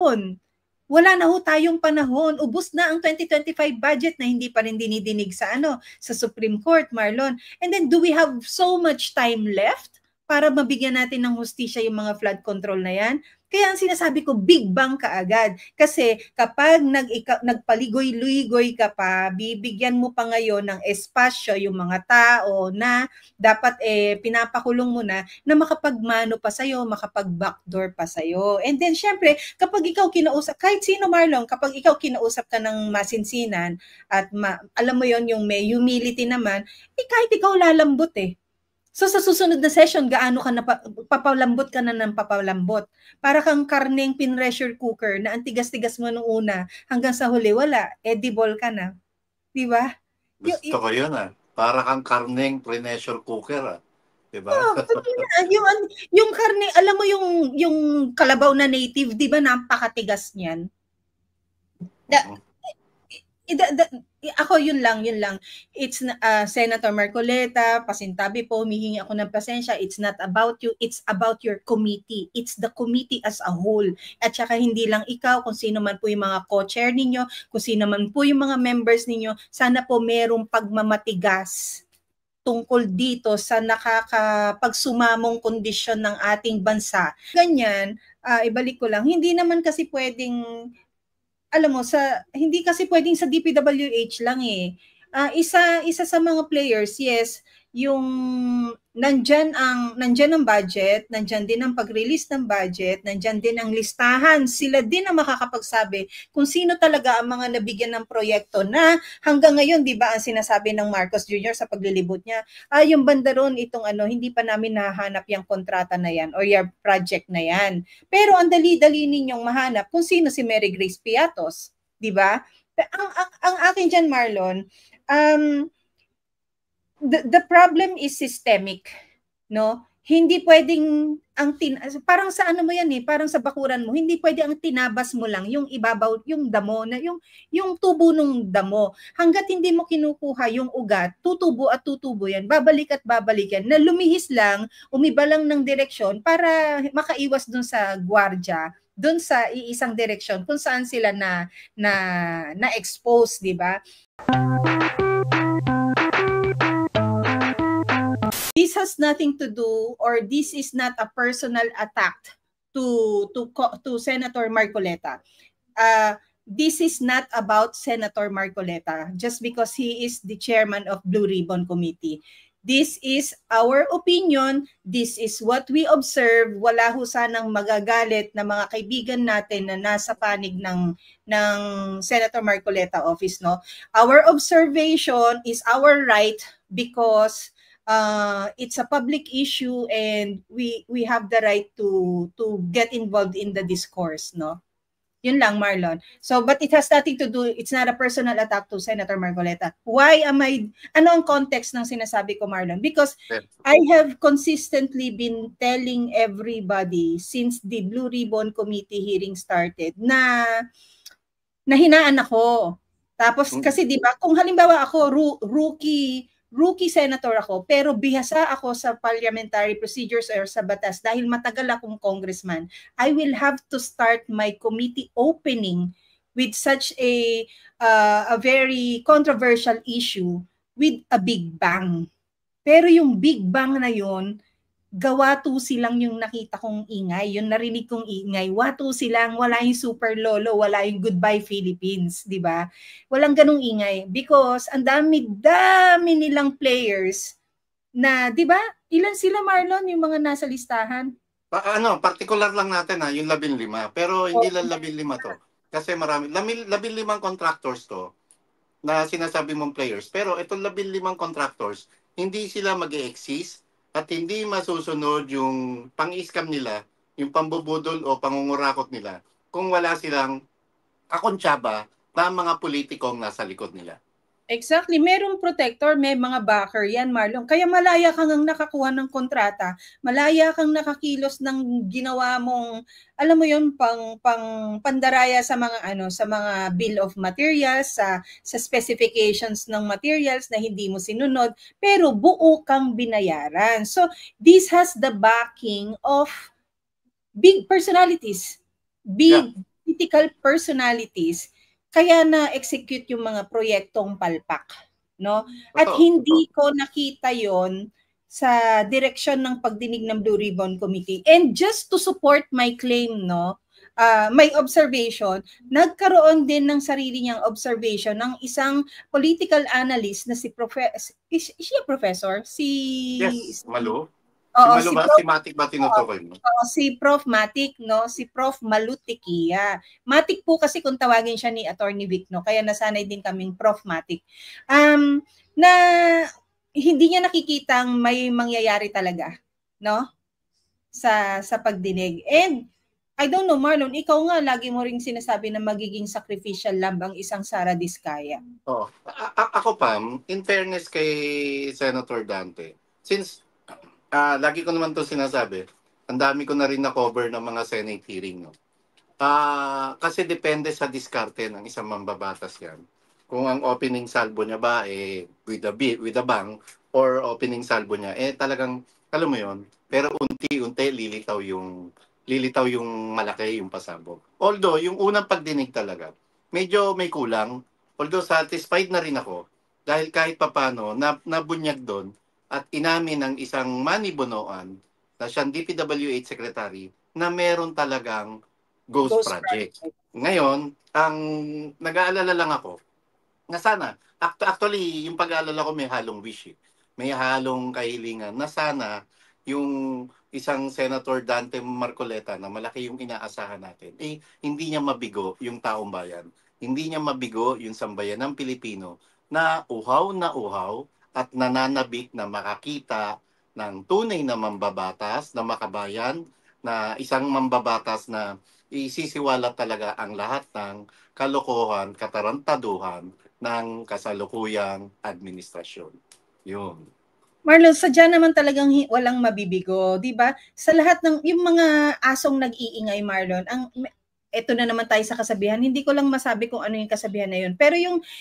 panahon. Wala na ho tayong panahon. Ubus na ang 2025 budget na hindi pa rin dinidinig sa sa Supreme Court, Marlon. And then do we have so much time left para mabigyan natin ng hustisya yung mga flood control na yan? Kaya ang sinasabi ko, big bang kaagad. Kasi kapag nagpaligoy-ligoy ka pa, bibigyan mo pa ngayon ng espasyo yung mga tao na dapat pinapakulong mo na makapagmano pa sa'yo, makapag-backdoor pa sa'yo. And then syempre, kapag ikaw kinausap, kahit sino Marlon, kapag ikaw kinausap ka ng masinsinan at alam mo yon yung may humility naman, kahit ikaw lalambot So sa susunod na session, gaano ka na papalambot ka na ng papalambot. Para kang karneng pressure cooker na ang tigas-tigas mo nung una hanggang sa huli wala, edible ka na. Di ba? Gusto ko yun Para kang karneng pressure cooker Di ba? yung karne, alam mo yung kalabaw na native, di ba napakatigas niyan? Ako yun lang. It's Senator Marcoleta, pasintabi po, humihingi ako ng pasensya. It's not about you, it's about your committee. It's the committee as a whole. At saka hindi lang ikaw, kung sino man po yung mga co-chair ninyo, kung sino man po yung mga members ninyo, sana po merong pagmamatigas tungkol dito sa nakakapagsumamong kondisyon ng ating bansa. Ganyan, ibalik ko lang, hindi naman kasi pwedeng alam mo, hindi kasi pwedeng sa DPWH lang isa sa mga players, yes, yung nandyan ang budget, nandyan din ang pag-release ng budget, nandyan din ang listahan. Sila din ang makakapagsabi kung sino talaga ang mga nabigyan ng proyekto na hanggang ngayon, di ba, ang sinasabi ng Marcos Jr. sa paglilibot niya, yung banda ron, itong hindi pa namin nahanap yung kontrata na yan or yung project na yan. Pero ang dali-dali ninyong mahanap kung sino si Mary Grace Piatos, di ba? Ang akin dyan, Marlon, the problem is systemic, no? Hindi pwedeng parang sa mo yan parang sa bakuran mo, hindi pwede ang tinabas mo lang yung ibabaw, yung damo na yung tubo ng damo. Hangga't hindi mo kinukuha yung ugat, tutubo at tutubo yan, babalik at babalik yan, na lumihis lang, umiba lang ng direksyon para makaiwas dun sa gwardiya, dun sa iisang direksyon kung saan sila na expose, di ba? This has nothing to do, or this is not a personal attack to Senator Marcoleta. This is not about Senator Marcoleta just because he is the chairman of Blue Ribbon Committee. This is our opinion. This is what we observe. Wala ho sanang magagalit na mga kaibigan natin na nasa panig ng Senator Marcoleta office, no? Our observation is our right because it's a public issue and we have the right to get involved in the discourse, no? Yun lang, Marlon. So, but it has nothing to do, it's not a personal attack to Senator Marcoleta. Why am ano ang context ng sinasabi ko, Marlon? Because I have consistently been telling everybody since the Blue Ribbon Committee hearing started na hinaan ako. Tapos kasi 'di ba, kung halimbawa ako rookie senator ako, pero bihasa ako sa parliamentary procedures or sa batas dahil matagal akong congressman, I will have to start my committee opening with such a very controversial issue with a big bang. Pero yung big bang na yon, gawato silang yung nakita kong ingay, yung narinig kong ingay, wato silang, wala yung super lolo, wala yung goodbye Philippines, di ba? Walang ganung ingay because ang dami nilang players na, di ba? Ilan sila, Marlon, yung mga nasa listahan? Particular lang natin yung 15, pero hindi lang 15 to. Kasi marami, 15 contractors to na sinasabi mong players, pero itong 15 contractors, hindi sila mag-e-exist at hindi masusunod yung pang-scam nila, yung pambubudol o pangungurakot nila kung wala silang kakontsaba na mga politikong nasa likod nila. Exactly. Merong protector, may mga backer yan, Marlon. Kaya malaya kang nakakuha ng kontrata, malaya kang nakakilos ng ginawa mong, alam mo yun, pandaraya sa mga sa mga bill of materials, sa specifications ng materials na hindi mo sinunod, pero buo kang binayaran. So, this has the backing of big personalities, big political personalities kaya na-execute yung mga proyektong palpak, no? At hindi ko nakita yon sa direksyon ng pagdinig ng Blue Ribbon Committee. And just to support my claim, no, my observation, nagkaroon din ng sarili niyang observation ng isang political analyst na si Professor? Yes, Malu. Oo, si Malu ba? Si Matik ba tinutukoy mo? Oo, si Prof. Matik, no? Si Prof. Malu Tequia. Matik po kasi kung tawagin siya ni Attorney Vic, no? Kaya nasanay din kaming Prof. Matik. Na hindi niya nakikitang may mangyayari talaga, no? Sa pagdinig. And I don't know, Marlon, ikaw nga lagi mo ring sinasabi na magiging sacrificial lamb ang isang Sara Diskaya. Oo. Ako pa, in fairness kay Senator Dante, since lagi ko naman 'to sinasabi, ang dami ko na rin na-cover ng mga Senate hearing, no? Kasi depende sa diskarte ng isang mambabatas yan. Kung ang opening salvo niya ba with a bang, or opening salvo niya talagang alam mo yon, pero unti-unti lilitaw yung malaki yung pasabog. Although yung unang pagdinig talaga medyo may kulang, although satisfied na rin ako dahil kahit papano nabunyag doon at inamin ng isang Manny Bonoan na siyang DPWH secretary na meron talagang ghost project. Ngayon, ang nag-aalala lang ako na sana, actually, yung pag-aalala ko may halong wish. May halong kahilingan na sana yung isang Senator Dante Marcoleta na malaki yung inaasahan natin, hindi niya mabigo yung taong bayan. Hindi niya mabigo yung sambayan ng Pilipino na uhaw at nananabik na makakita ng tunay na mambabatas, na makabayan, na isang mambabatas na isisiwalat talaga ang lahat ng kalokohan, katarantaduhan ng kasalukuyang administrasyon. Yun. Marlon, sadya naman talagang walang mabibigo, 'di ba? Sa lahat ng yung mga asong nag-iingay, Marlon, eto na naman tayo sa kasabihan. Hindi ko lang masabi kung ano yung kasabihan na yun. Pero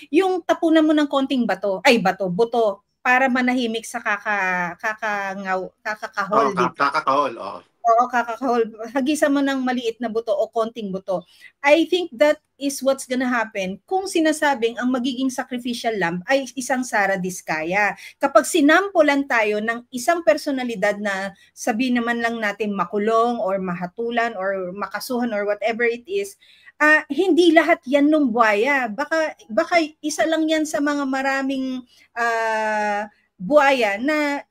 yung tapunan mo ng konting buto para manahimik sa kakakahol. Kakakahol, oo. Oo, kakakahol. Hagisan mo ng maliit na buto o konting buto. I think that is what's gonna happen kung sinasabing ang magiging sacrificial lamb ay isang Sara Diskaya. Kapag sinampulan tayo ng isang personalidad na sabi naman lang natin makulong or mahatulan or makasuhan or whatever it is, hindi lahat yan nung buhaya. Baka isa lang yan sa mga maraming buhaya na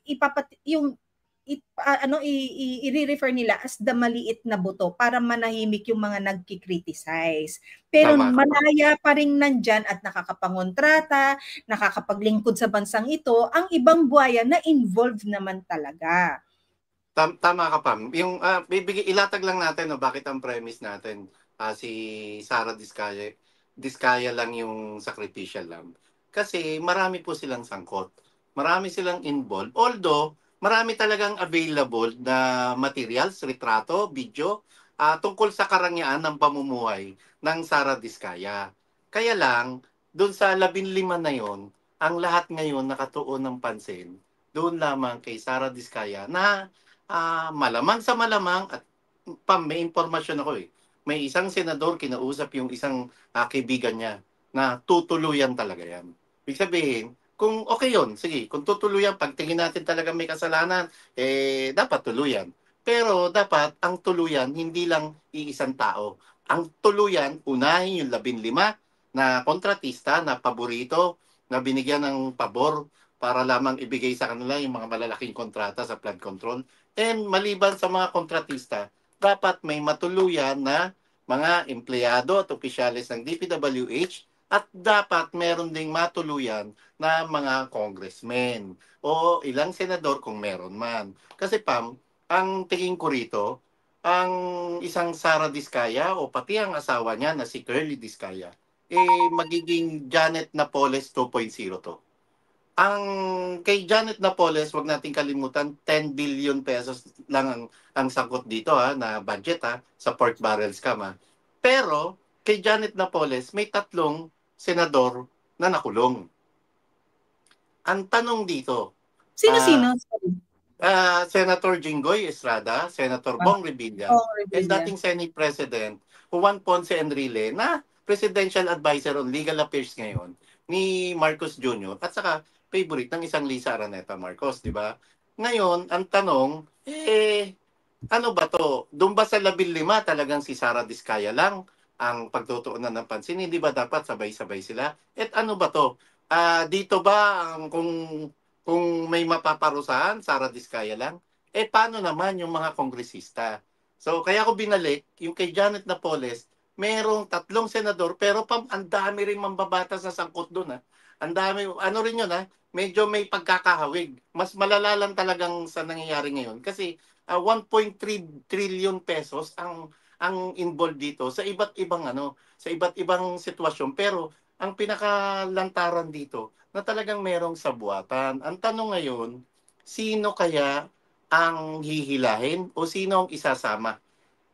i-refer nila as the maliit na buto para manahimik yung mga nagki-criticize. Pero malaya pa rin nandyan at nakakapangontrata, nakakapaglingkod sa bansang ito, ang ibang buhaya na involved naman talaga. Tama ka, Pam. Yung ilatag lang natin bakit ang premise natin si Sara Diskaya lang yung sacrificial lamb. Kasi marami po silang sangkot. Marami silang involved. Although marami talagang available na materials, retrato, video, tungkol sa karangyaan ng pamumuhay ng Sara Diskaya. Kaya lang, doon sa 15 na yon, ang lahat ngayon nakatuon ng pansin doon lamang kay Sara Diskaya na malamang sa malamang at may impormasyon ako May isang senador kinausap yung isang kaibigan niya na tutuluyan talaga yan. Ibig sabihin, kung okay yun, sige, kung tutuluyan, pagtingin natin talaga may kasalanan, dapat tuluyan. Pero dapat ang tuluyan, hindi lang iisang tao. Ang tuluyan, unahin yung 15 na kontratista, na paborito, na binigyan ng pabor para lamang ibigay sa kanila yung mga malalaking kontrata sa flood control. And maliban sa mga kontratista, dapat may matuluyan na mga empleyado at opisyalis ng DPWH at dapat meron ding matuluyan na mga congressmen o ilang senador kung meron man. Kasi Pam, ang tingin ko rito, ang isang Sara Diskaya o pati ang asawa niya na si Curly Diskaya, magiging Janet Napoles 2.0 to. Ang kay Janet Napoles, wag nating kalimutan, 10 billion pesos lang ang sangkot dito na budget sa pork barrel scam. Pero kay Janet Napoles, may 3 senador na nakulong. Ang tanong dito, sino? Senator Jinggoy Estrada, Senator Bong Revilla, and dating Senate President Juan Ponce Enrile na Presidential Advisor on Legal Affairs ngayon ni Marcos Jr. at saka favorite ng isang Lisa Araneta Marcos, di ba? Ngayon, ang tanong, ano ba to? Doon ba sa 15 talagang si Sara Diskaya lang ang pagtutuunan ng pansin? Hindi ba dapat sabay-sabay sila? At ano ba to? Dito ba kung may mapaparusahan, Sara Diskaya lang? Paano naman yung mga kongresista? So, kaya ko binalik, yung kay Janet Napoles, merong 3 senador, pero ang dami rin mambabatas na sangkot doon. Ang dami, ano rin yun, medyo may pagkakahawig. Mas malala lang talagang sa nangyayari ngayon. Kasi 1.3 trillion pesos ang involved dito sa iba't ibang sa iba't ibang sitwasyon. Pero ang pinakalantaran dito na talagang merong sabuatan. Ang tanong ngayon, sino kaya ang hihilahin o sino ang isasama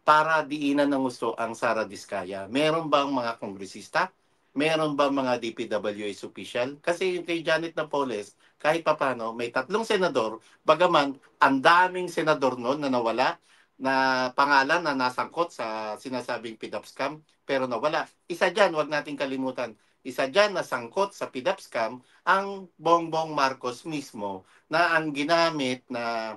para diinan ng gusto ang Sara Diskaya? Meron bang mga kongresista? Meron bang mga DPWH official? Kasi yung kay Janet Napoles, kahit papano, may 3 senador, bagaman ang daming senador noon na nawala, na pangalan na nasangkot sa sinasabing PDAP scam, pero nawala. Isa dyan, wag nating kalimutan, isa dyan nasangkot sa PDAP scam ang Bongbong Marcos mismo na ang ginamit na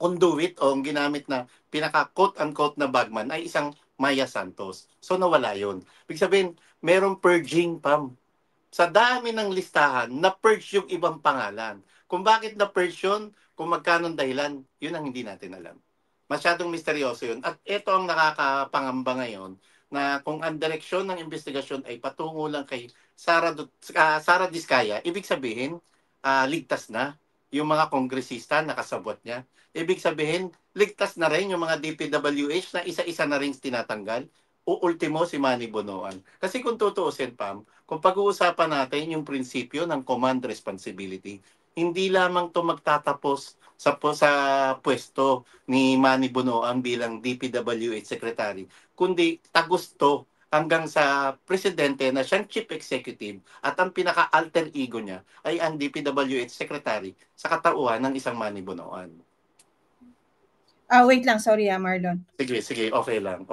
conduit o ang ginamit na pinaka quote-unquote na bagman ay isang Maya Santos. So nawala yun. Ibig sabihin, merong purging, Pam. Sa dami ng listahan, na-purge yung ibang pangalan. Kung bakit na-purge yun, kung magkano dahilan, yun ang hindi natin alam. Masyadong misteryoso yun. At ito ang nakakapangamba ngayon na kung ang direksyon ng investigasyon ay patungo lang kay Sara Diskaya, ibig sabihin, ligtas na yung mga kongresista na kasabot niya. Ibig sabihin, ligtas na rin yung mga DPWH na isa-isa na rin tinatanggal. O ultimo si Manny Bonoan. Kasi kung tutuusin, Pam, kung pag-uusapan natin yung prinsipyo ng command responsibility, hindi lamang to magtatapos sa pwesto ni Manny Bonoan bilang DPWH Secretary, kundi tagusto hanggang sa presidente na siyang chief executive at ang pinaka-alter ego niya ay ang DPWH Secretary sa katauhan ng isang Manny Bonoan. Wait lang, sorry Marlon. Sige, okay lang.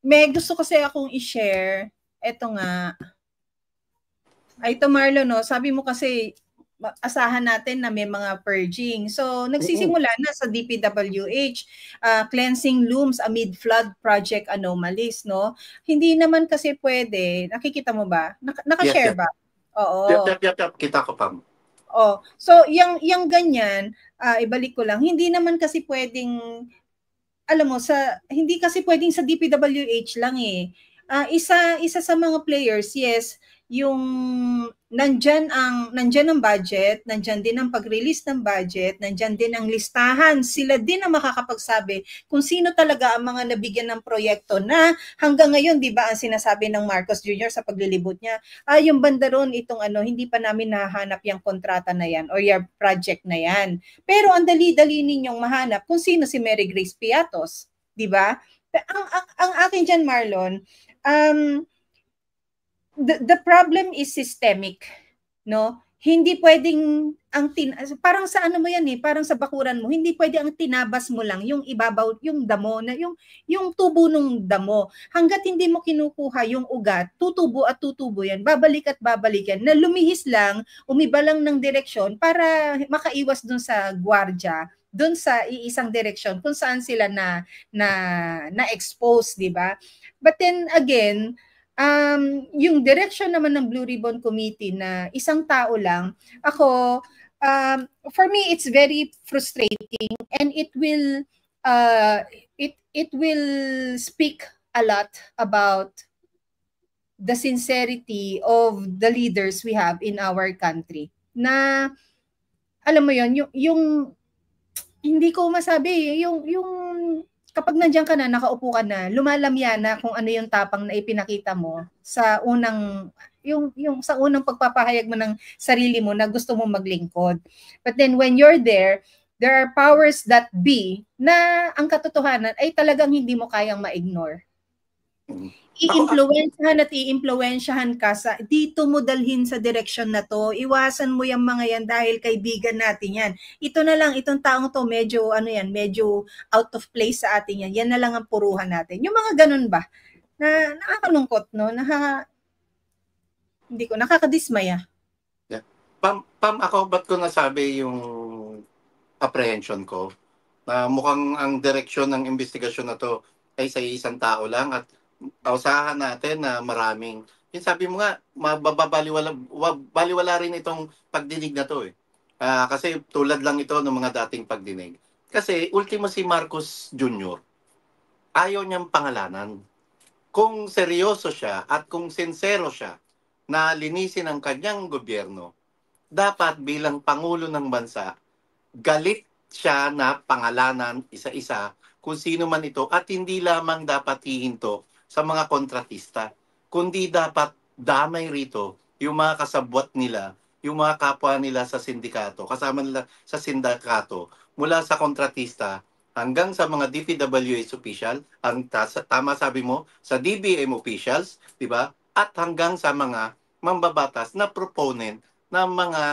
May gusto kasi akong i-share. Ito nga. Ito Marlon, no, sabi mo kasi asahan natin na may mga purging. So, nagsisimula na sa DPWH, cleansing looms amid flood project anomalies, no? Hindi naman kasi pwede, nakikita mo ba? Naka-share ba? Oo. Yep. Kita ko, Pam. So, yung ganyan, ibalik ko lang, hindi naman kasi pwedeng, alam mo, hindi kasi pwedeng sa DPWH lang eh. Isa sa mga players, yes, yung nandyan ang budget, nandyan din ang pag-release ng budget, nandyan din ang listahan. Sila din ang makakapagsabi kung sino talaga ang mga nabigyan ng proyekto na hanggang ngayon, di ba, ang sinasabi ng Marcos Jr. sa paglilibot niya, yung banda ron, itong hindi pa namin nahanap yung kontrata na yan or yung project na yan. Pero ang dali-dali ninyong mahanap kung sino si Mary Grace Piatos, di ba? Ang akin dyan, Marlon, the problem is systemic, no? Hindi pwedeng parang sa ano mo yan eh, parang sa bakuran mo, hindi pwede ang tinabas mo lang yung ibabaw, yung damo na yung tubo ng damo. Hangga't hindi mo kinukuha yung ugat, tutubo at tutubo yan, babalik at babalik yan, na lumihis lang, umiba lang ng direksyon para makaiwas dun sa gwardiya, dun sa iisang direksyon kung saan sila na expose, di ba? But then again, yung direction naman ng Blue Ribbon Committee na isang tao lang, ako, for me, it's very frustrating and it will speak a lot about the sincerity of the leaders we have in our country. Na, alam mo yon, yung hindi ko masabi, yung kapag nandiyan ka na, nakaupo ka na, lumalamya na kung ano yung tapang na ipinakita mo sa unang sa unang pagpapahayag mo ng sarili mo na gusto mo maglingkod. But then when you're there are powers that be na ang katotohanan ay talagang hindi mo kayang ma-ignore. I-influensyahan at i-impluwensyahan ka sa dito mo dalhin sa direksyon na to. Iwasan mo yung mga yan dahil kaibigan natin yan. Ito na lang, itong taong to medyo ano yan, medyo out of place sa atin yan. Yan na lang ang puruhan natin. Yung mga ganun ba? Na nakakalungkot, no? Hindi ko nakakadismaya. Yeah. Pam, ako ba't ko nasabi yung apprehension ko? Na mukhang ang direksyon ng investigasyon na to ay sa isang tao lang at pausahan natin na maraming. Yung sabi mo nga, baliwala rin itong pagdinig na to eh. Kasi tulad lang ito ng mga dating pagdinig. Kasi ultimo si Marcos Jr., ayaw niyang pangalanan. Kung seryoso siya at kung sincero siya na linisin ang kanyang gobyerno, dapat bilang Pangulo ng Bansa, galit siya na pangalanan isa-isa kung sino man ito at hindi lamang dapat hihinto sa mga kontratista, kundi dapat damay rito yung mga kasabwat nila, yung mga kapwa nila sa sindikato, kasama nila sa sindikato, mula sa kontratista hanggang sa mga DPWH official, tama sabi mo, sa DBM officials, di ba? At hanggang sa mga mambabatas na proponent ng mga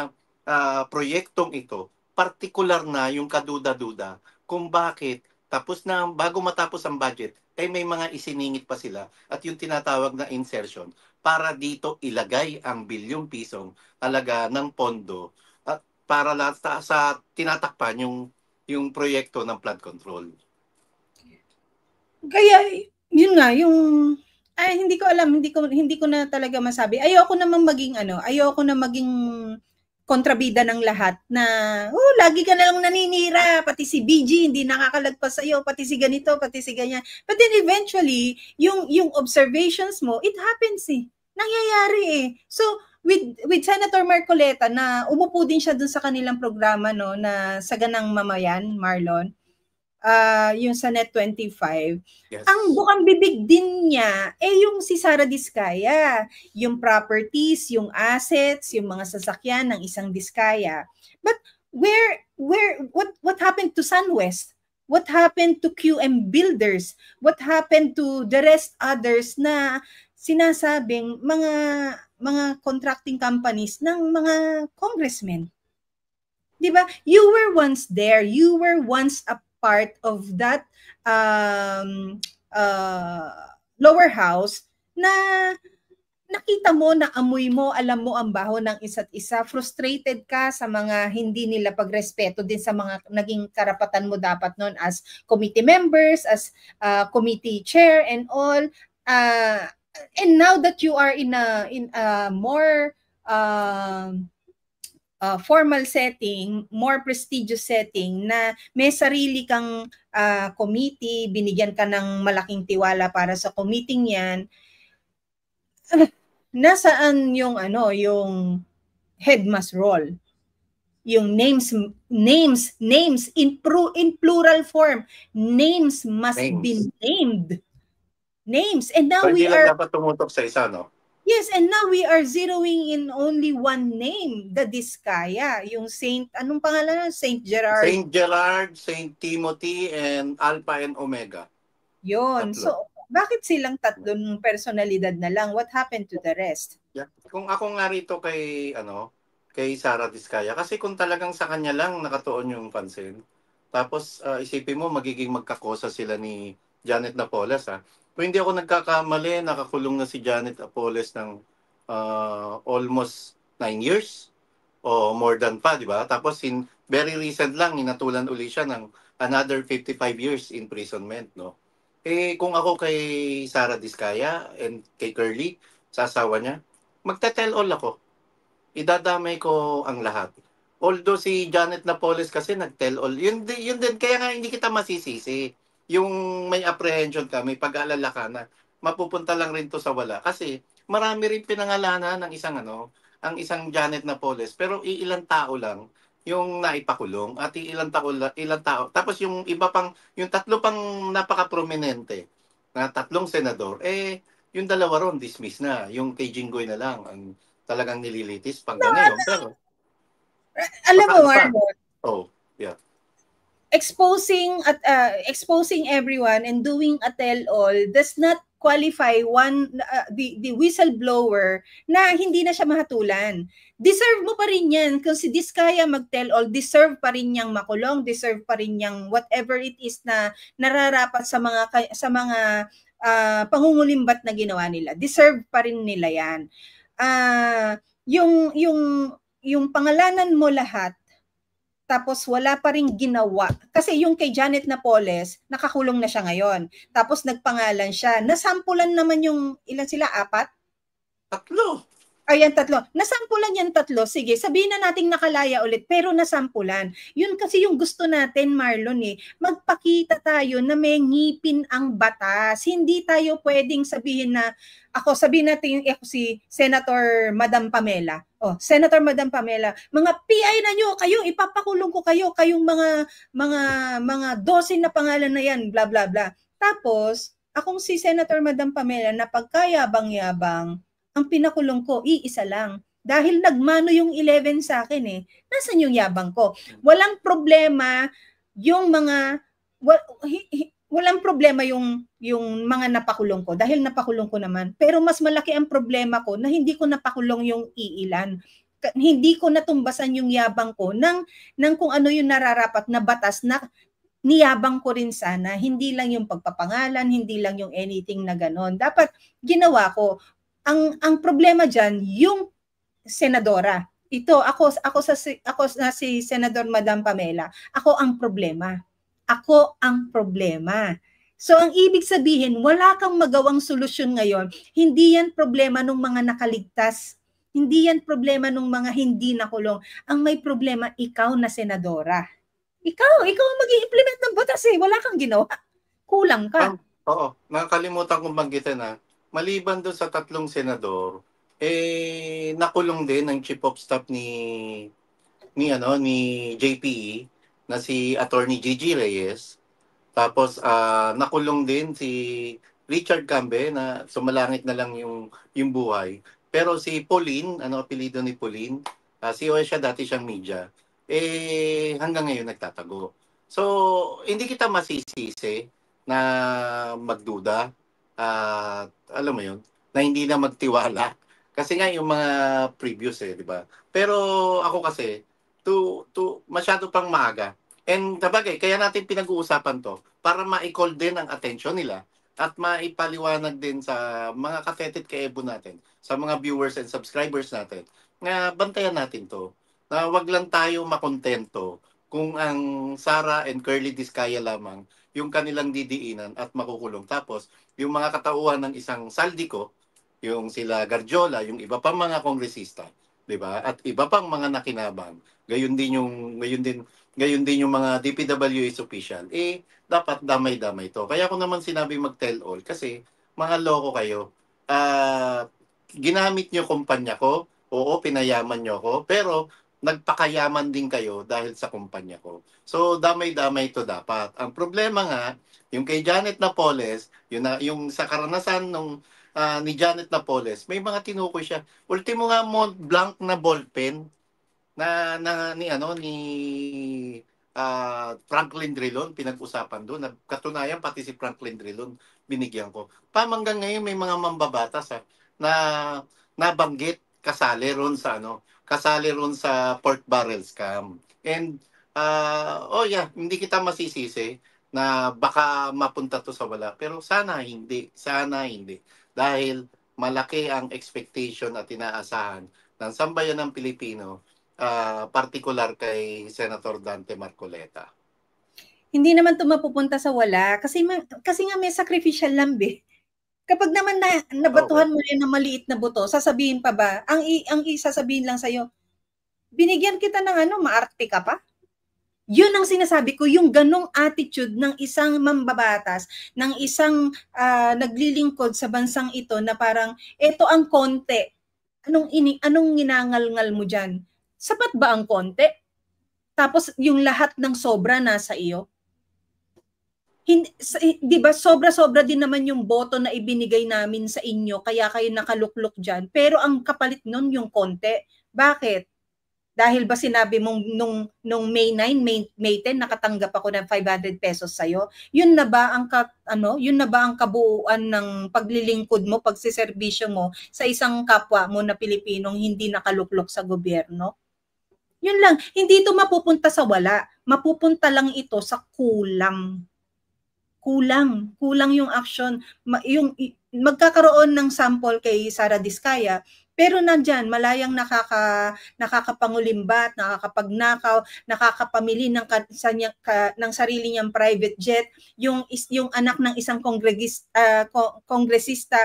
proyektong ito, partikular na yung kaduda-duda kung bakit bago matapos ang budget, ay may mga isiningit pa sila at yung tinatawag na insertion para dito ilagay ang bilyong pisong halaga ng pondo at para sa tinatakpan yung proyekto ng flood control. Kaya yun nga yung hindi ko alam, hindi ko na talaga masabi. Ayoko na maging kontrabida ng lahat na lagi ka na lang naninira, pati si BG hindi nakakalagpas sa iyo, pati si ganito, pati si ganyan. But then eventually, yung observations mo, it happens eh. Nangyayari eh. So with Senator Marcoleta na umupo din siya dun sa kanilang programa no na Saganang Mamayan, Marlon. Yung sa Net25, yes. Ang bukang bibig din niya yung si Sara Diskaya, yung properties, yung assets, yung mga sasakyan ng isang Diskaya. But what happened to SunWest? What happened to QM Builders? What happened to the rest others na sinasabing mga contracting companies ng mga congressmen? 'Di ba? You were once there. You were once a part of that lower house na nakita mo, naamoy mo, alam mo ang baho ng isa't isa, frustrated ka sa mga hindi nila pagrespeto din sa mga naging karapatan mo dapat noon as committee members, as committee chair and all. And now that you are in a more formal setting, more prestigious setting na may sarili kang committee, binigyan ka ng malaking tiwala para sa committee niyan, nasaan yung yung head must roll? Yung names in plural form. Names must be named. Names. And now we are dapat tumutok sa isa, no? Yes, and now we are zeroing in only one name, the Diskaya, yung Saint, anong pangalan? Saint Gerard. Saint Gerard, Saint Timothy, and Alpha and Omega. Yun. Tatlo. So, bakit silang tatlong personalidad na lang? What happened to the rest? Yeah. Kung ako nga rito kay Sara Diskaya, kasi kung talagang sa kanya lang nakatuon yung pansin, tapos isipin mo magiging magkakosa sila ni Janet Napoles, ha? Kung hindi ako nagkakamali, nakakulong na si Janet Napoles ng almost 9 years o more than pa, di ba? Tapos very recent lang, inatulan uli siya ng another 55 years imprisonment, no? Kung ako kay Sara Diskaya and kay Curly, sa asawa niya, magte-tell all ako. Idadamay ko ang lahat. Although si Janet Napoles kasi nag-tell all. Yun din, kaya nga hindi kita masisisi. Yung may apprehension ka, may pag-aalala ka na mapupunta lang rin to sa wala. Kasi marami rin pinangalanan ng ang isang Janet Napoles. Pero ilang tao lang yung naipakulong at ilang tao. Tapos yung tatlo pang napaka-prominente na tatlong senador, yung dalawa ron dismiss na. Yung kay Jinggoy na lang ang talagang nililitis pang ngayon. Pero alam mo, Marlon. Oh, yeah. exposing everyone and doing a tell-all does not qualify the whistleblower na hindi na siya mahatulan. Deserve mo pa rin yan. Kung si Diskaya mag-tell-all, deserve pa rin niyang makulong, deserve pa rin niyang whatever it is na nararapat sa mga pangungulimbat na ginawa nila. Deserve pa rin nila yan. Yung pangalanan mo lahat, tapos wala pa rin ginawa. Kasi yung kay Janet Napoles, nakakulong na siya ngayon. Tapos nagpangalan siya. Nasampulan naman yung, ilan sila? 4? 3. Ayan, 3. Nasampulan yan 3. Sige, sabihin na nating nakalaya ulit, pero nasampulan. Yun kasi yung gusto natin, Marlon, magpakita tayo na may ngipin ang batas. Hindi tayo pwedeng sabihin na, sabihin natin ako si Senator Madam Pamela. Senator Madam Pamela, mga PI na nyo, kayo, ipapakulong ko kayo, kayong mga 12 na pangalan na yan, bla bla bla. Tapos, akong si Senator Madam Pamela na pagkayabang-yabang, ang pinakulong ko, iisa lang. Dahil nagmano yung 11 sa akin Nasaan yung yabang ko? Walang problema yung walang problema yung mga napakulong ko dahil napakulong ko naman. Pero mas malaki ang problema ko na hindi ko napakulong yung iilan. Hindi ko natumbasan yung yabang ko ng kung ano yung nararapat na batas na niyabang ko rin sana. Hindi lang yung pagpapangalan, hindi lang yung anything na ganon. Dapat ginawa ko. Ang problema diyan yung senadora. Ako na si Senador Madam Pamela. Ako ang problema. So ang ibig sabihin, wala kang magawang solusyon ngayon. Hindi yan problema ng mga nakaligtas. Hindi yan problema ng mga hindi nakulong. Ang may problema, ikaw na senadora. Ikaw ang mag-i-implement ng batas Wala kang ginawa. Kulang ka. Oo, nakakalimutan kong banggitin maliban doon sa 3 senador, nakulong din ang chief of staff ni JPE na si Attorney Gigi Reyes. Tapos nakulong din si Richard Cambe na sumalangit na lang yung buhay. Pero si Pauline, apelyido ni Pauline, CEO siya, dati siyang media, hanggang ngayon nagtatago. So, hindi kita masisisi na magduda. Alam mo yun, na hindi na magtiwala. Kasi nga yung mga previous di ba? Pero ako kasi, masyado pang maaga. And sabagay, kaya natin pinag-uusapan to para ma-call din ang attention nila at maipaliwanag din sa mga katetet kaebo natin, sa mga viewers and subscribers natin, na bantayan natin to. Na wag lang tayo makontento kung ang Sara and Curly Diskaya lamang yung kanilang didiinan at makukulong. Tapos, yung mga katauhan ng isang Saldico, yung sila Garjola, yung iba pang mga kongresista, 'di ba? At iba pang mga nakinabang. Gayon din yung mga DPWH official. Dapat damay-damay to. Kaya ako naman sinabi mag-tell all kasi mga loko kayo. Ginamit nyo kumpanya ko, oo, pinayaman nyo ko, pero nagpakayaman din kayo dahil sa kumpanya ko. So, damay-damay to dapat. Ang problema nga, yung kay Janet Napoles, yung sa karanasan ni Janet Napoles, may mga tinukoy siya. Ultimo nga Mont Blanc na ballpen ni Franklin Drilon, pinag-usapan doon. Katunayan, pati si Franklin Drilon, binigyan ko. Hanggang ngayon, may mga mambabatas na nabanggit kasali ron sa pork barrel scam. And, hindi kita masisisi na baka mapunta to sa wala. Pero sana hindi. Dahil malaki ang expectation at inaasahan ng sambayan ng Pilipino, particular kay Senator Dante Marcoleta. Hindi naman to mapupunta sa wala. Kasi nga may sacrificial lamb Kapag naman nabatuhan mo rin ng maliit na buto, sasabihin pa ba? Ang isasabihin lang sa'yo, binigyan kita ng maarte ka pa? Yun ang sinasabi ko, yung ganong attitude ng isang mambabatas, ng isang naglilingkod sa bansang ito na parang, eto ang konti. Anong ginangal-ngal mo dyan? Sapat ba ang konti? Tapos yung lahat ng sobra nasa iyo? Di ba sobra-sobra din naman yung boto na ibinigay namin sa inyo kaya kayo nakaluklok dyan, pero ang kapalit nun yung konti. Bakit? Dahil ba sinabi mong nung May 9, May 10 nakatanggap ako ng 500 pesos sa iyo? Yun na ba ang yun na ba ang kabuuan ng paglilingkod mo, pagseserbisyo mo sa isang kapwa mo na Pilipinong hindi nakaluklok sa gobyerno? Yun lang, hindi ito mapupunta sa wala. Mapupunta lang ito sa kulang. Kulang yung action. Yung magkakaroon ng sample kay Sara Diskaya, pero nandyan, malayang nakakapangulimbat, nakakapagnakaw, nakakapamili ng sarili niyang private jet, yung anak ng isang kongresista,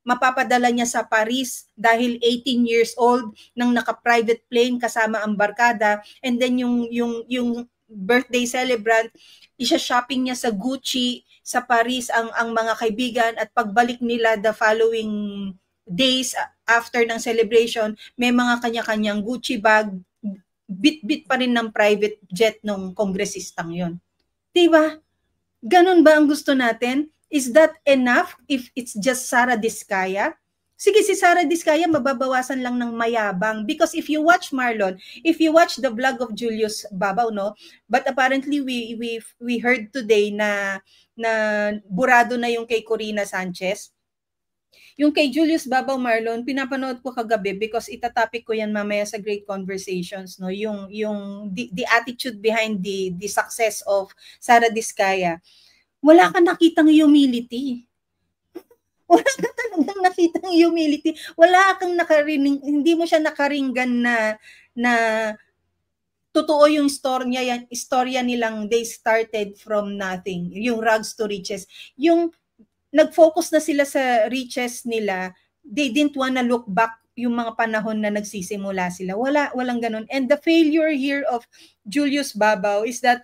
mapapadala niya sa Paris dahil 18 years old nang naka-private plane kasama ang barkada, and then yung birthday celebrant, isa-shopping niya sa Gucci sa Paris ang mga kaibigan, at pagbalik nila the following days after ng celebration, may mga kanya-kanyang Gucci bag, bit-bit pa rin ng private jet nung kongresistang yon. Diba? Ganun ba ang gusto natin? Is that enough if it's just Sara Diskaya? Sige, si Sara Diskaya mababawasan lang ng mayabang, because if you watch Marlon, if you watch the vlog of Julius Babaw, no, but apparently we heard today na burado na yung kay Corina Sanchez. Yung kay Julius Babaw, Marlon, pinapanood ko kagabi because itatopic ko yan mamaya sa Great Conversations, no, yung the attitude behind the success of Sara Diskaya. Wala kang nakitang humility. Wala kang talagang nakitang humility. Wala kang nakarinig, hindi mo siya nakaringgan na totoo yung istorya nilang they started from nothing, yung rags to riches. Yung nag-focus na sila sa riches nila, they didn't wanna look back yung mga panahon na nagsisimula sila. Walang ganun. And the failure here of Julius Babaw is that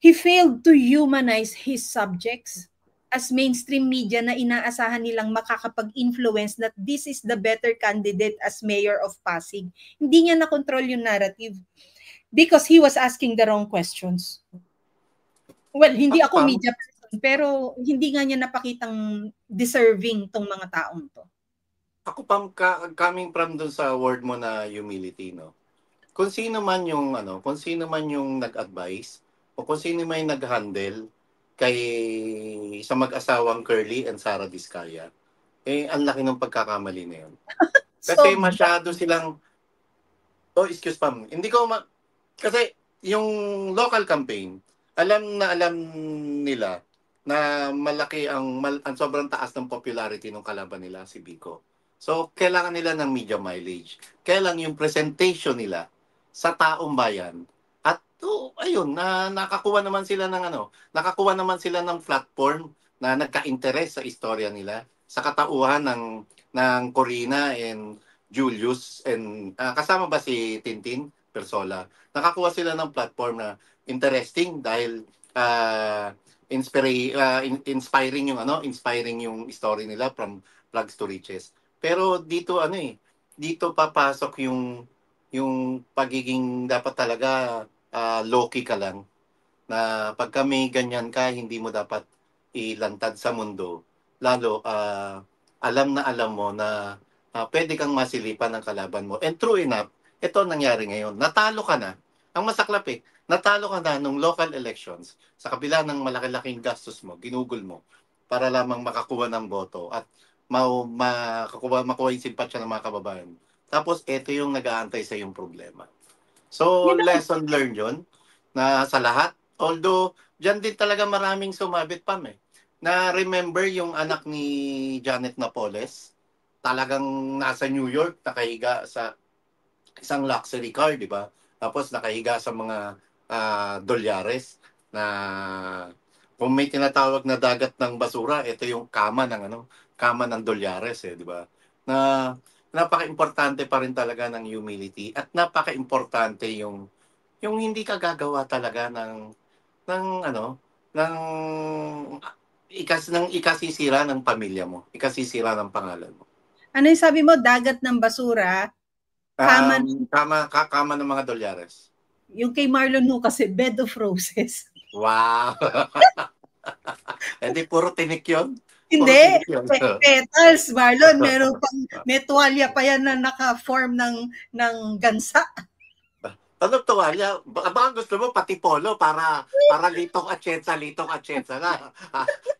he failed to humanize his subjects as mainstream media na inaasahan nilang makakapag-influence that this is the better candidate as mayor of Pasig. Hindi niya na-control yung narrative because he was asking the wrong questions. Well, hindi ako media person, pero hindi nga niya napakitang deserving tong mga taong to. Ako Pam, coming from dun sa word mo na humility, no? Kung sino man yung nag-advise o kung sino man yung nag-handle sa mag-asawang Curly and Sara Diskaya, ang laki ng pagkakamali na yun. Kasi masyado silang, excuse Pam, kasi yung local campaign, alam nila na malaki ang sobrang taas ng popularity ng kalaban nila, si Vico. So, kailangan nila ng media mileage. Kailangan yung presentation nila sa taong bayan. At ayun, nakakuha naman sila ng platform na nagka-interest sa istorya nila, sa katauhan ng Corina and Julius, and kasama ba si Tintin Persola. Nakakuha sila ng platform na interesting dahil inspiring yung story nila from plugs to riches. Pero dito dito papasok yung pagiging dapat talaga low-key ka lang, na pag may ganyan ka, hindi mo dapat ilantad sa mundo. Lalo, alam mo na pwede kang masilipan ng kalaban mo. And true enough, ito nangyari ngayon. Natalo ka na. Ang masaklap natalo ka na nung local elections sa kabila ng malaki-laking gastos mo, ginugol mo, para lamang makakuha ng boto at makuha yung simpatsya ng mga kababayan. Tapos, ito yung nag-aantay sa yung problema. So, lesson learned yun, na sa lahat. Although, dyan din talaga maraming sumabit Pam na remember yung anak ni Janet Napoles, talagang nasa New York, nakahiga sa isang luxury car, di ba? Tapos nakahiga sa mga dolyares na kung may tinatawag na dagat ng basura, ito yung kama ng dolyares di ba? Na napaka-importante pa rin talaga ng humility, at napaka-importante yung hindi ka gagawa talaga ng ikasisira ng pamilya mo, ikasisira ng pangalan mo. Ano yung sabi mo? Dagat ng basura? Kama ng mga dolyares. Yung kay Marlon Hu kasi, bed of roses. Wow! Hindi, puro tinik yun. Hindi. Petals, Marlon. May tuwalya pa yan na naka-form ng gansa. Ano tuwalya? Baka gusto mo pati polo para litong atyensa na.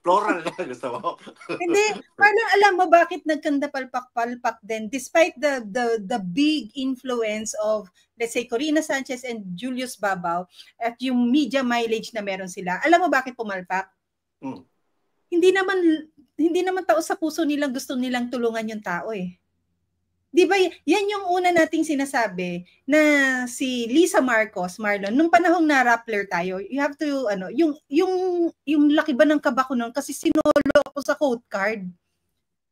Floral na gusto mo. Hindi, parang alam mo bakit nagkanda palpak-palpak din despite the big influence of, let's say, Corina Sanchez and Julius Babaw at yung media mileage na meron sila. Alam mo bakit pumalpak? Hmm. Hindi naman tao sa puso nilang gusto nilang tulungan yung tao eh. 'Di ba yan yung una nating sinasabi na si Lisa Marcos, Marlon, nung panahong na Rappler tayo, you have to yung laki ba ng kaba ko nun kasi sinolo ako sa quote card.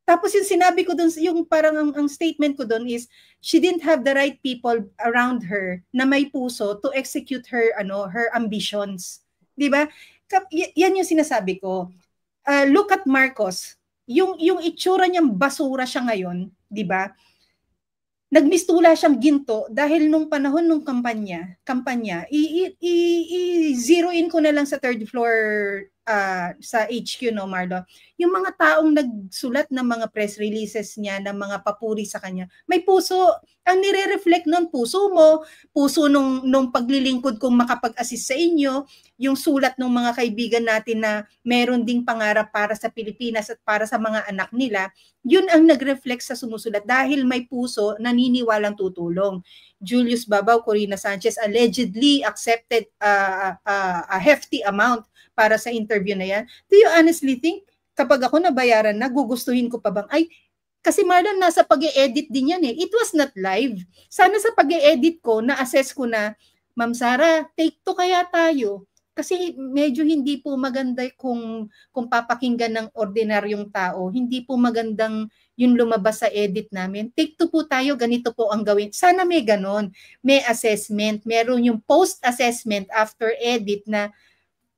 Tapos yung sinabi ko doon, yung parang ang statement ko doon is she didn't have the right people around her na may puso to execute her her ambitions. 'Di ba? Yan yung sinasabi ko. Look at Marcos. Yung itsura niyang basura siya ngayon, 'di ba? Nagmistula siyang ginto dahil nung panahon nung kampanya, i-zero in ko na lang sa third floor sa HQ, no, Marlo. Yung mga taong nagsulat ng mga press releases niya, ng mga papuri sa kanya, may puso. Ang nire-reflect nun, puso mo, puso nung paglilingkod kong makapag-assist sa inyo, yung sulat ng mga kaibigan natin na meron ding pangarap para sa Pilipinas at para sa mga anak nila, yun ang nag-reflect sa sumusulat dahil may puso, naniniwalang tutulong. Julius Babaw, Corina Sanchez allegedly accepted a hefty amount para sa interview na yan. Do you honestly think kapag ako nabayaran na, gugustuhin ko pa bang, ay, kasi Marlon, nasa pag-e-edit din yan eh. It was not live. Sana sa pag-e-edit ko, na-assess ko na, Ma'am Sara, take 2 kaya tayo. Kasi medyo hindi po maganda kung papakinggan ng ordinaryong tao. Hindi po magandang yung lumabas sa edit namin. Take 2 po tayo, ganito po ang gawin. Sana may ganon. May assessment. Meron yung post-assessment after edit na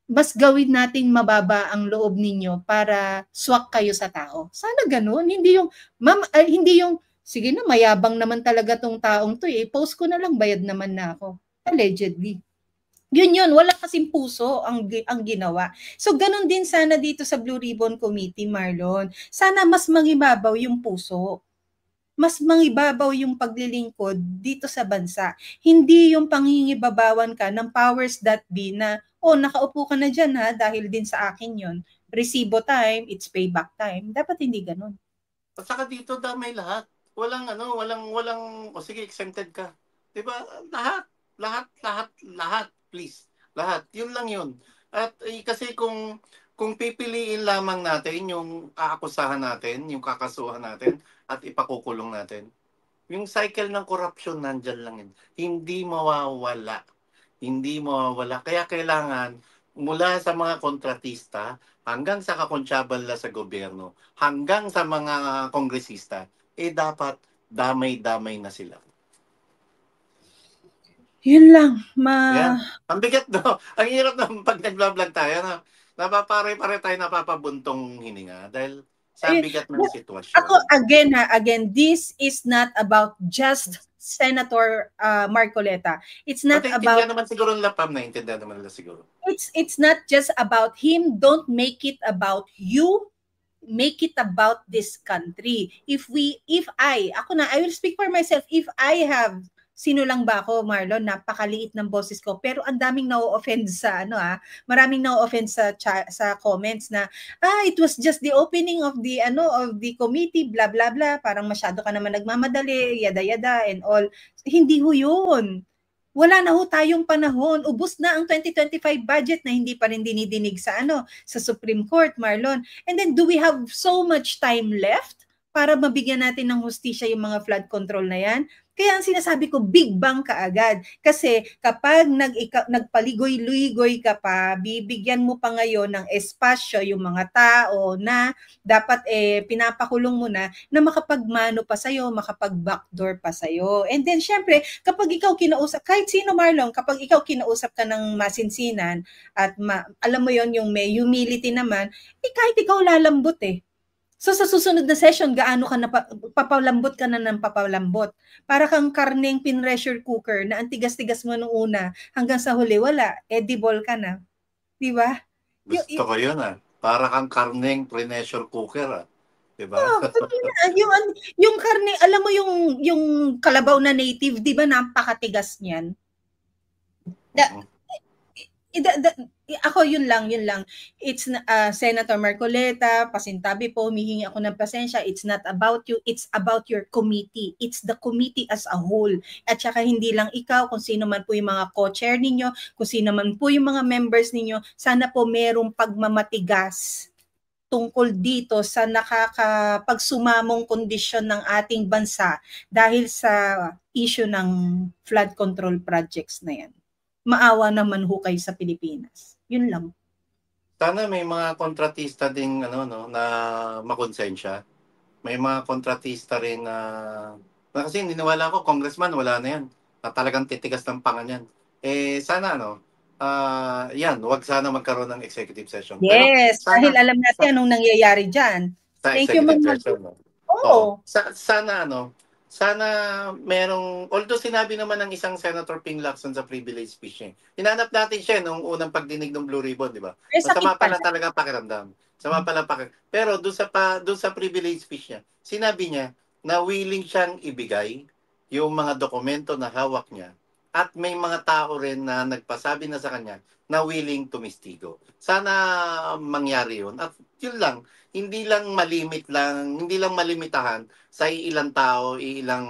mas gawin natin mababa ang loob ninyo para swak kayo sa tao. Sana ganun. Hindi yung, ma'am, hindi yung, sige na, mayabang naman talaga tong taong to eh. Post ko na lang, bayad naman na ako. Allegedly. Yun, wala kasing puso ang ginawa. So, ganun din sana dito sa Blue Ribbon Committee, Marlon. Sana mas mangibabaw yung puso. Mas mangibabaw yung paglilingkod dito sa bansa. Hindi yung pangingibabawan ka ng powers that be na, oh, nakaupo ka na dyan ha, dahil din sa akin yon. Resibo time, it's payback time. Dapat hindi ganun. At saka dito damay lahat. Walang o sige, exempted ka. 'Di ba? Lahat, please. Lahat. Yun lang yun. At kasi kung pipiliin lamang natin yung aakusahan natin, yung kakasuhan natin, at ipakukulong natin, yung cycle ng corruption nandyan lang yun. Hindi mawawala. Hindi mawawala. Kaya kailangan, mula sa mga kontratista, hanggang sa kakonsyabal sa gobyerno, hanggang sa mga kongresista, dapat damay-damay na sila. Yun lang. Yan. Ang bigat, no? Ang hirap na pag nag-vlog tayo, no? Napapare-pare tayo napapabuntong hininga dahil sa bigat ng sitwasyon. Ako, again, this is not about just Senator Marcoleta. It's not about... naman siguro nila, Pam, naintindihan naman nila siguro. It's not just about him. Don't make it about you. Make it about this country. I will speak for myself. If I have, sino lang ba ako, Marlon, napakaliit ng boses ko, pero ang daming na-offend sa maraming na-offend sa comments na it was just the opening of the committee, blah blah blah, parang masyado ka naman nagmamadali, yada yada and all. Hindi ho 'yun. Wala na ho tayong panahon. Ubos na ang 2025 budget na hindi pa rin dinidinig sa Supreme Court, Marlon. And then, do we have so much time left para mabigyan natin ng hustisya yung mga flood control na yan? Kaya ang sinasabi ko, big bang ka agad. Kasi kapag nagpaligoy-ligoy ka pa, bibigyan mo pa ngayon ng espasyo yung mga tao na dapat pinapakulong mo na makapagmano pa sa'yo, makapag-backdoor pa sa'yo. And then syempre, kapag ikaw kinausap, kahit sino Marlon, kapag ikaw kinausap ka ng masinsinan at alam mo yon yung may humility naman, kahit ikaw lalambot So sa susunod na session, gaano ka na papalambot ka na ng papalambot. Para kang karneng pin-pressure cooker na ang tigas-tigas mo nung una hanggang sa huli wala, edible ka na. Di ba? Gusto ko yun Para kang karneng pressure cooker Di ba? yung karne, alam mo yung kalabaw na native, di ba napakatigas niyan? Da, ako yun lang. It's Senator Marcoleta, pasintabi po, humihingi ako ng pasensya. It's not about you, it's about your committee. It's the committee as a whole. At saka hindi lang ikaw, kung sino man po yung mga co-chair ninyo, kung sino man po yung mga members ninyo, sana po merong pagmamatigas tungkol dito sa nakakapagsumamong kondisyon ng ating bansa dahil sa issue ng flood control projects na yan. Maawa naman ho kayo sa Pilipinas. Yun lang. Sana may mga kontratista ding na makonsensya. May mga kontratista rin na kasi niniwala ko, congressman, wala na yan. Na talagang titigas ng panga niyan. Sana yan, wag sana magkaroon ng executive session. Yes, Pero sana, dahil alam natin anong nangyayari dyan. sa Thank you, executive Ma'am. session. Oo. Sana merong, although sinabi naman ng isang Senator Ping Lacson sa privilege speech niya. Hinanap natin siya nung unang pagdinig ng Blue Ribbon, di ba? Masama pala talaga pakiramdam. Pero doon sa privilege speech niya, sinabi niya na willing siyang ibigay yung mga dokumento na hawak niya at may mga tao rin na nagpasabi na sa kanya na willing tumistigo. Sana mangyari yun. At yun lang, hindi lang malimitahan sa ilang tao, ilang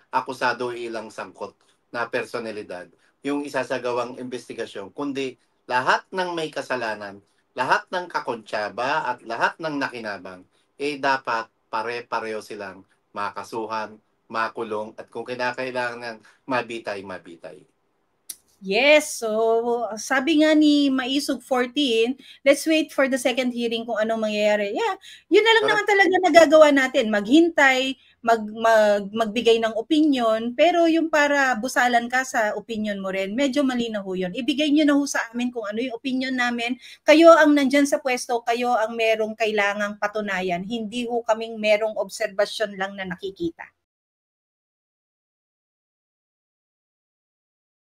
akusado, ilang sangkot na personalidad yung isasagawang investigasyon, kundi lahat ng may kasalanan, lahat ng kakontsaba at lahat ng nakinabang, dapat pare-pareho silang makasuhan, makulong, at kung kinakailangan mabitay. Yes, so sabi nga ni Maisog 14, let's wait for the second hearing kung anong mangyayari. Yeah, yun na lang naman talaga nagagawa natin, maghintay, magbigay ng opinion, pero yung para busalan ka sa opinion mo rin, medyo malinaw ho yun. Ibigay nyo na ho sa amin kung ano yung opinion namin. Kayo ang nandyan sa pwesto, kayo ang merong kailangang patunayan. Hindi ho kaming merong obserbasyon lang na nakikita.